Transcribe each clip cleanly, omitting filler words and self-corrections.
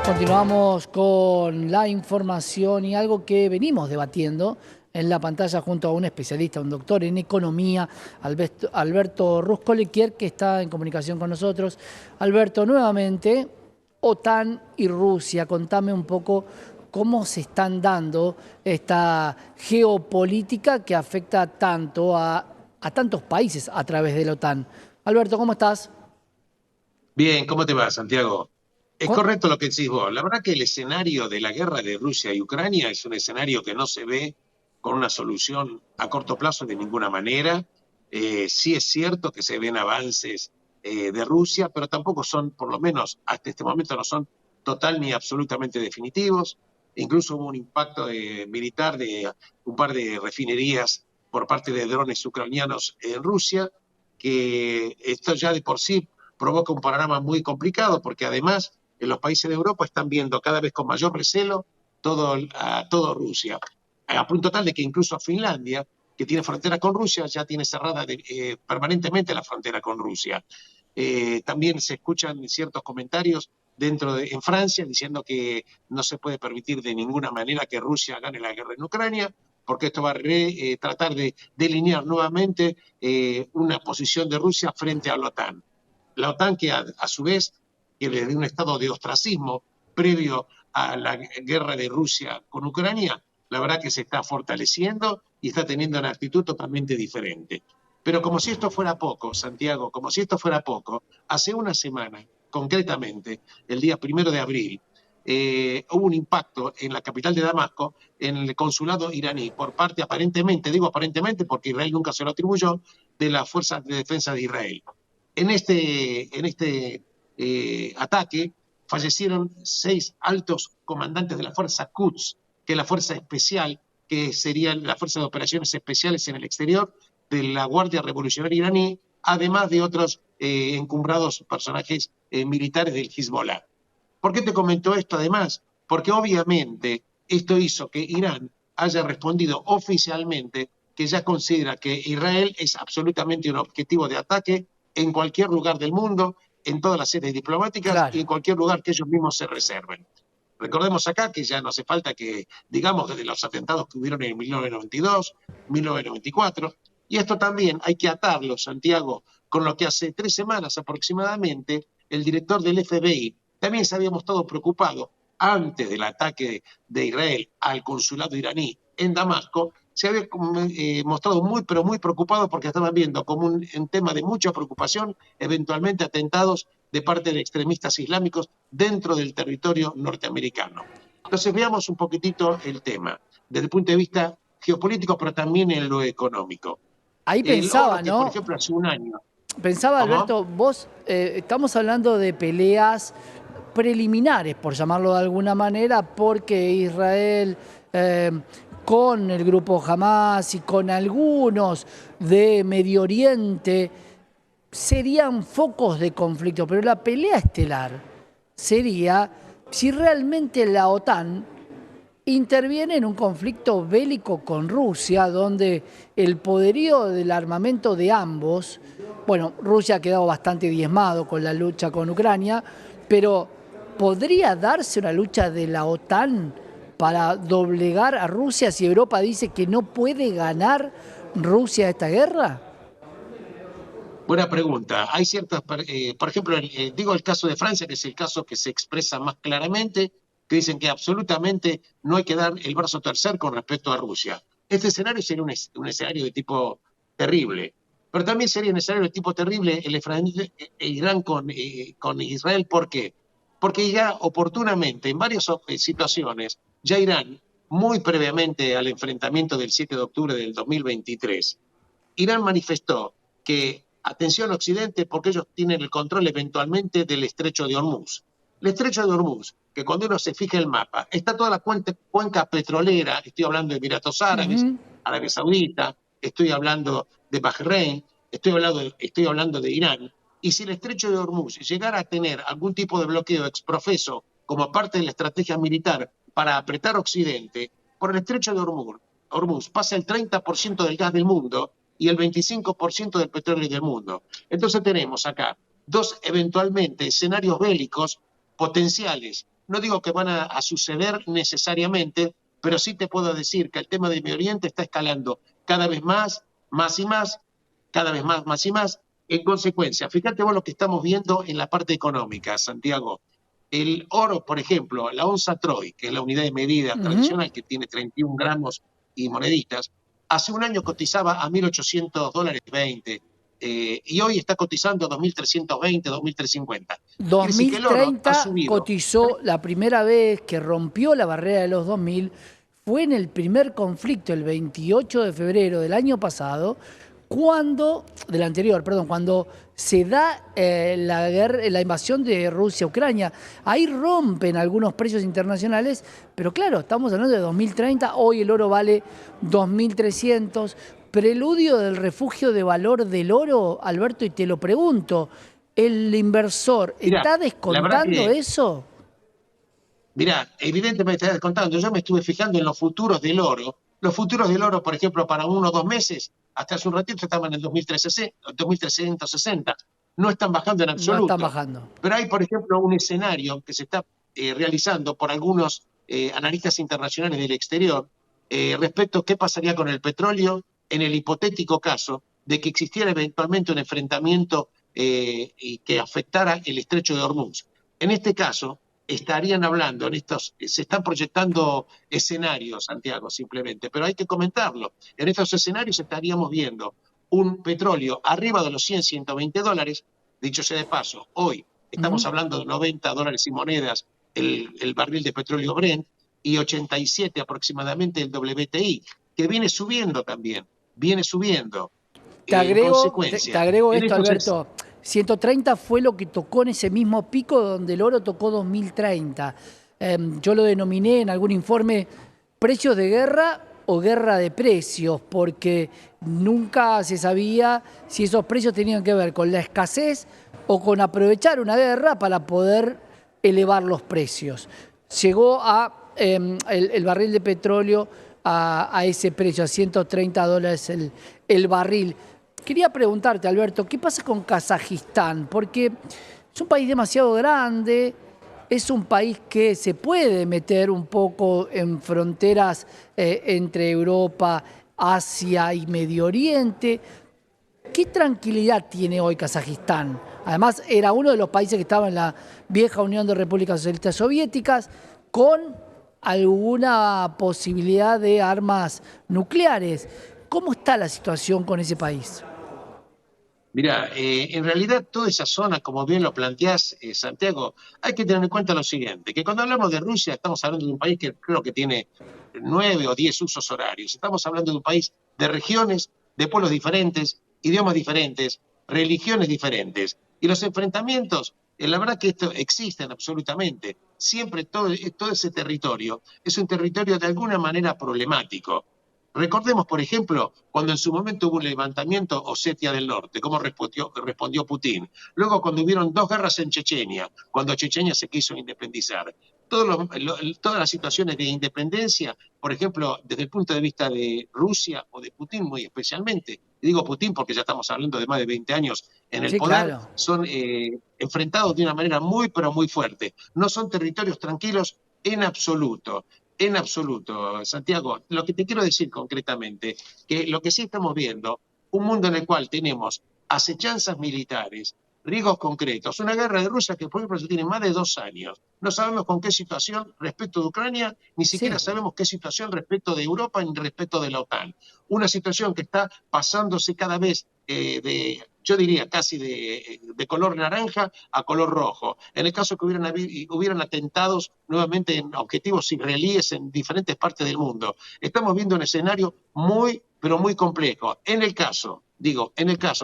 Continuamos con la información y algo que venimos debatiendo en la pantalla junto a un especialista, un doctor en economía, Alberto Ruscolequier, que está en comunicación con nosotros. Alberto, nuevamente, OTAN y Rusia, contame un poco cómo se están dando esta geopolítica que afecta tanto a tantos países a través de la OTAN. Alberto, ¿cómo estás? Bien, ¿cómo te va, Santiago? Es Cu- correcto lo que decís vos. La verdad que el escenario de la guerra de Rusia y Ucrania es un escenario que no se ve con una solución a corto plazo de ninguna manera. Sí es cierto que se ven avances de Rusia, pero tampoco son, por lo menos hasta este momento, no son total ni absolutamente definitivos. Incluso hubo un impacto militar de un par de refinerías por parte de drones ucranianos en Rusia, que esto ya de por sí provoca un panorama muy complicado, porque además en los países de Europa están viendo cada vez con mayor recelo todo Rusia, a punto tal de que incluso Finlandia, que tiene frontera con Rusia, ya tiene cerrada permanentemente la frontera con Rusia. También se escuchan ciertos comentarios en Francia diciendo que no se puede permitir de ninguna manera que Rusia gane la guerra en Ucrania, porque esto va a tratar de delinear nuevamente una posición de Rusia frente a la OTAN. La OTAN, que a su vez, que desde un estado de ostracismo previo a la guerra de Rusia con Ucrania, la verdad que se está fortaleciendo y está teniendo una actitud totalmente diferente. Pero como si esto fuera poco, Santiago, como si esto fuera poco, hace una semana, concretamente, el día 1 de abril, hubo un impacto en la capital de Damasco, en el consulado iraní, por parte aparentemente, digo aparentemente porque Israel nunca se lo atribuyó, de las fuerzas de defensa de Israel. En este ataque fallecieron 6 altos comandantes de la Fuerza Quds, que es la fuerza especial, que sería la Fuerza de Operaciones Especiales en el exterior de la Guardia Revolucionaria iraní, además de otros encumbrados personajes militares del Hezbollah. ¿Por qué te comento esto además? Porque obviamente esto hizo que Irán haya respondido oficialmente que ya considera que Israel es absolutamente un objetivo de ataque en cualquier lugar del mundo, en todas las sedes diplomáticas y Claro. en cualquier lugar que ellos mismos se reserven. Recordemos acá que ya no hace falta que, digamos, desde los atentados que hubieron en 1992, 1994, y esto también hay que atarlo, Santiago, con lo que hace 3 semanas aproximadamente el director del FBI también se había mostrado preocupado antes del ataque de Israel al consulado iraní en Damasco, se había mostrado muy, pero muy preocupado porque estaban viendo como un tema de mucha preocupación eventualmente atentados de parte de extremistas islámicos dentro del territorio norteamericano. Entonces veamos un poquitito el tema desde el punto de vista geopolítico, pero también en lo económico. Ahí El oro pensaba, que, por ¿no? ejemplo, hace un año, Pensaba, ¿cómo? Alberto, vos, estamos hablando de peleas preliminares, por llamarlo de alguna manera, porque Israel eh, con el grupo Hamas y con algunos de Medio Oriente serían focos de conflicto, pero la pelea estelar sería si realmente la OTAN interviene en un conflicto bélico con Rusia, donde el poderío del armamento de ambos, bueno, Rusia ha quedado bastante diezmado con la lucha con Ucrania, pero ¿podría darse una lucha de la OTAN para doblegar a Rusia si Europa dice que no puede ganar Rusia esta guerra? Buena pregunta. Hay ciertas, por ejemplo, digo el caso de Francia, que es el caso que se expresa más claramente, que dicen que absolutamente no hay que dar el brazo a torcer con respecto a Rusia. Este escenario sería un escenario de tipo terrible, pero también sería un escenario de tipo terrible Irán con Israel. ¿Por qué? Porque ya oportunamente, en varias situaciones, ya Irán, muy previamente al enfrentamiento del 7 de octubre del 2023, Irán manifestó que, atención Occidente, porque ellos tienen el control eventualmente del estrecho de Hormuz. El estrecho de Hormuz, que cuando uno se fija el mapa, está toda la cuenca petrolera, estoy hablando de Emiratos Árabes, Ujú. Arabia Saudita, estoy hablando de Bahrein, estoy hablando de Irán, y si el estrecho de Hormuz llegara a tener algún tipo de bloqueo exprofeso como parte de la estrategia militar para apretar Occidente, por el estrecho de Hormuz pasa el 30% del gas del mundo y el 25% del petróleo del mundo. Entonces tenemos acá dos eventualmente escenarios bélicos potenciales no digo que van a suceder necesariamente, pero sí te puedo decir que el tema del Medio Oriente está escalando cada vez más y más, cada vez más y más. En consecuencia, fíjate vos lo que estamos viendo en la parte económica, Santiago. El oro, por ejemplo, la onza Troy, que es la unidad de medida tradicional que tiene 31 gramos y moneditas, hace un año cotizaba a $1.800.20 y hoy está cotizando a 2.320, 2.350. Quiere decir que el oro ha 2030 subido. cotizó la primera vez que rompió la barrera de los 2000, fue en el primer conflicto, el 28 de febrero del año pasado, del anterior, perdón, cuando se da la invasión de Rusia a Ucrania. Ahí rompen algunos precios internacionales, pero claro, estamos hablando de 2030, hoy el oro vale 2.300. Preludio del refugio de valor del oro, Alberto, y te lo pregunto, ¿el inversor Mirá, está la verdad descontando que, eso? mirá, evidentemente estás contando, yo me estuve fijando en los futuros del oro. Los futuros del oro, por ejemplo, para 1 o 2 meses, hasta hace un ratito estaban en 2.360, no están bajando en No están absoluto. bajando. Pero hay, por ejemplo, un escenario que se está realizando por algunos analistas internacionales del exterior respecto a qué pasaría con el petróleo en el hipotético caso de que existiera eventualmente un enfrentamiento y que afectara el estrecho de Hormuz. En este caso, estarían hablando, se están proyectando escenarios, Santiago, simplemente, pero hay que comentarlo. En estos escenarios estaríamos viendo un petróleo arriba de los 100, 120 dólares, dicho sea de paso, hoy estamos hablando de 90 dólares y monedas el barril de petróleo Brent y 87 aproximadamente el WTI, que viene subiendo también, viene subiendo. Te En agrego, te consecuencia, agrego en esto, estos Alberto. 130 fue lo que tocó en ese mismo pico donde el oro tocó 2030. Yo lo denominé en algún informe precios de guerra o guerra de precios, porque nunca se sabía si esos precios tenían que ver con la escasez o con aprovechar una guerra para poder elevar los precios. Llegó a el barril de petróleo a ese precio, a 130 dólares el barril. Quería preguntarte, Alberto, ¿qué pasa con Kazajistán? Porque es un país demasiado grande, es un país que se puede meter un poco en fronteras entre Europa, Asia y Medio Oriente. ¿Qué tranquilidad tiene hoy Kazajistán? Además, era uno de los países que estaba en la vieja Unión de Repúblicas Socialistas Soviéticas con alguna posibilidad de armas nucleares. ¿Cómo está la situación con ese país? Mira, en realidad toda esa zona, como bien lo planteás, Santiago, hay que tener en cuenta lo siguiente, que cuando hablamos de Rusia estamos hablando de un país que creo que tiene 9 o 10 usos horarios. Estamos hablando de un país de regiones, de pueblos diferentes, idiomas diferentes, religiones diferentes. Y los enfrentamientos, la verdad que esto existen absolutamente. Siempre todo ese territorio es un territorio de alguna manera problemático. Recordemos, por ejemplo, cuando en su momento hubo un levantamiento Osetia del Norte, cómo respondió Putin. Luego, cuando hubieron 2 guerras en Chechenia, cuando Chechenia se quiso independizar. Todas las situaciones de independencia, por ejemplo, desde el punto de vista de Rusia o de Putin muy especialmente, y digo Putin porque ya estamos hablando de más de 20 años en el Sí, poder, claro. son enfrentados de una manera muy, pero muy fuerte. No son territorios tranquilos en absoluto. En absoluto, Santiago. Lo que te quiero decir concretamente, que lo que sí estamos viendo, un mundo en el cual tenemos acechanzas militares, riesgos concretos, una guerra de Rusia que, por ejemplo, ya tiene más de 2 años. No sabemos con qué situación respecto de Ucrania, ni siquiera Sí. sabemos qué situación respecto de Europa ni respecto de la OTAN. Una situación que está pasándose cada vez yo diría casi de color naranja a color rojo. En el caso que hubieran atentados nuevamente en objetivos israelíes en diferentes partes del mundo. Estamos viendo un escenario muy, pero muy complejo. En el caso,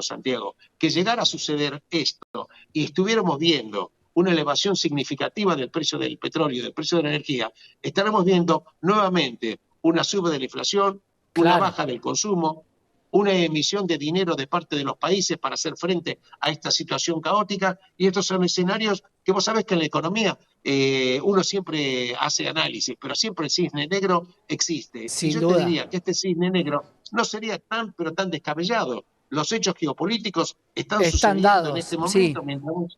Santiago, que llegara a suceder esto y estuviéramos viendo una elevación significativa del precio del petróleo, del precio de la energía, estaremos viendo nuevamente una suba de la inflación, una Claro. baja del consumo, una emisión de dinero de parte de los países para hacer frente a esta situación caótica, y estos son escenarios que vos sabés que en la economía uno siempre hace análisis, pero siempre el cisne negro existe. Y Sin yo te duda. diría que este cisne negro no sería tan, pero tan descabellado. Los hechos geopolíticos están Están sucediendo en este dados, sí. momento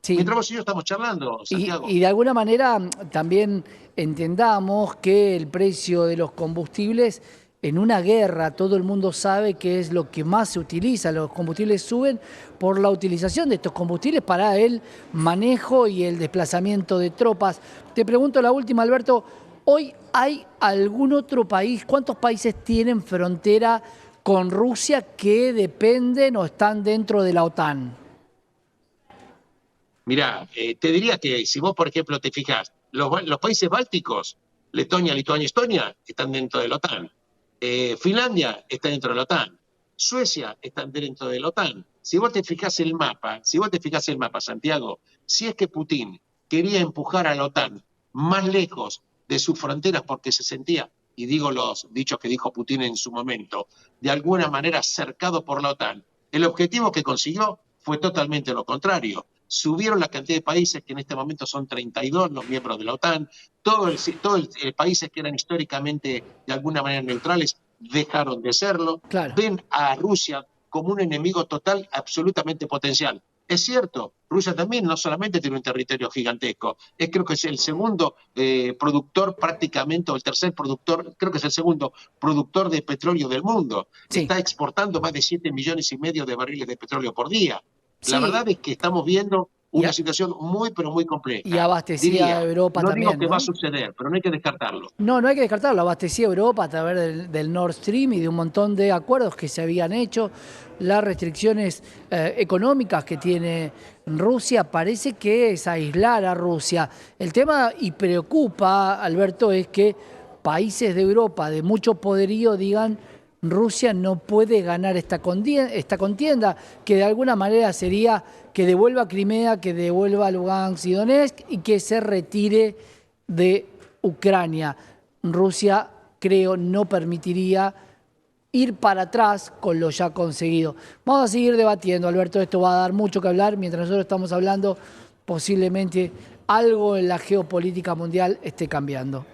Sí. Mientras vos y yo estamos charlando, Santiago. Y de alguna manera también entendamos que el precio de los combustibles en una guerra, todo el mundo sabe que es lo que más se utiliza. Los combustibles suben por la utilización de estos combustibles para el manejo y el desplazamiento de tropas. Te pregunto la última, Alberto, ¿hoy hay algún otro país? ¿Cuántos países tienen frontera con Rusia que dependen o están dentro de la OTAN? Mirá, te diría que si vos, por ejemplo, te fijas, los países bálticos, Letonia, Lituania, Estonia, están dentro de la OTAN. Finlandia está dentro de la OTAN. Suecia está dentro de la OTAN. Si vos te fijás el mapa, Santiago, si es que Putin quería empujar a la OTAN más lejos de sus fronteras porque se sentía, y digo los dichos que dijo Putin en su momento, de alguna manera cercado por la OTAN, el objetivo que consiguió fue totalmente lo contrario. Subieron la cantidad de países, que en este momento son 32 los miembros de la OTAN, países que eran históricamente de alguna manera neutrales dejaron de serlo, Claro. ven a Rusia como un enemigo total, absolutamente potencial. Es cierto, Rusia también no solamente tiene un territorio gigantesco, creo que es el segundo productor prácticamente, o el tercer productor, creo que es el segundo productor de petróleo del mundo. Sí. Está exportando más de 7,5 millones de barriles de petróleo por día. La Sí. verdad es que estamos viendo una situación muy, pero muy Y compleja. abastecía a Diría, Europa no digo también, que va a ¿no? suceder, pero no hay que descartarlo. No, no hay que descartarlo. Abastecía a Europa a través del Nord Stream y de un montón de acuerdos que se habían hecho. Las restricciones económicas que tiene Rusia parece que es aislar a Rusia. El tema, y preocupa, Alberto, es que países de Europa de mucho poderío digan Rusia no puede ganar esta contienda, que de alguna manera sería que devuelva Crimea, que devuelva Lugansk y Donetsk y que se retire de Ucrania. Rusia, creo, no permitiría ir para atrás con lo ya conseguido. Vamos a seguir debatiendo, Alberto, esto va a dar mucho que hablar. Mientras nosotros estamos hablando, posiblemente algo en la geopolítica mundial esté cambiando.